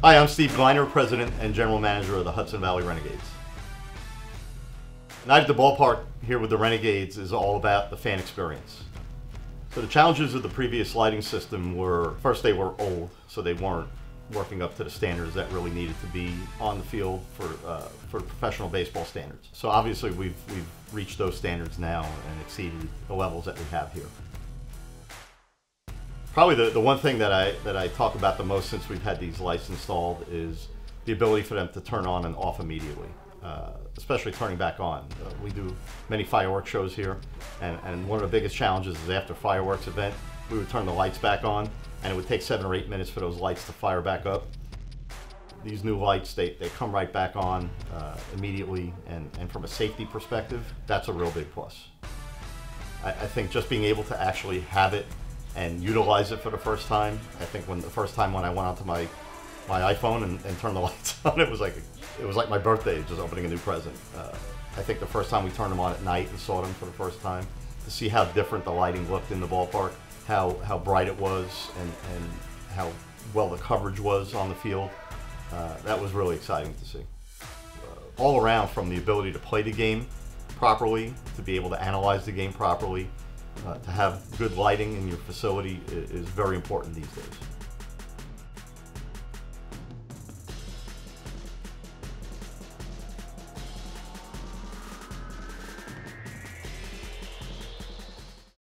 Hi, I'm Steve Gliner, President and General Manager of the Hudson Valley Renegades. Night at the ballpark here with the Renegades is all about the fan experience. So the challenges of the previous lighting system were, first, they were old, so they weren't working up to the standards that really needed to be on the field for professional baseball standards. So obviously we've reached those standards now and exceeded the levels that we have here. Probably the one thing that I talk about the most since we've had these lights installed is the ability for them to turn on and off immediately, especially turning back on. We do many fireworks shows here, and one of the biggest challenges is after a fireworks event, we would turn the lights back on, and it would take 7 or 8 minutes for those lights to fire back up. These new lights, they come right back on immediately, and from a safety perspective, that's a real big plus. I think just being able to actually have it and utilize it for the first time. I think the first time when I went onto my iPhone and turned the lights on, it was like my birthday, just opening a new present. I think the first time we turned them on at night and saw them for the first time, to see how different the lighting looked in the ballpark, how bright it was, and how well the coverage was on the field, that was really exciting to see. All around, from the ability to play the game properly, to be able to analyze the game properly, to have good lighting in your facility is very important these days.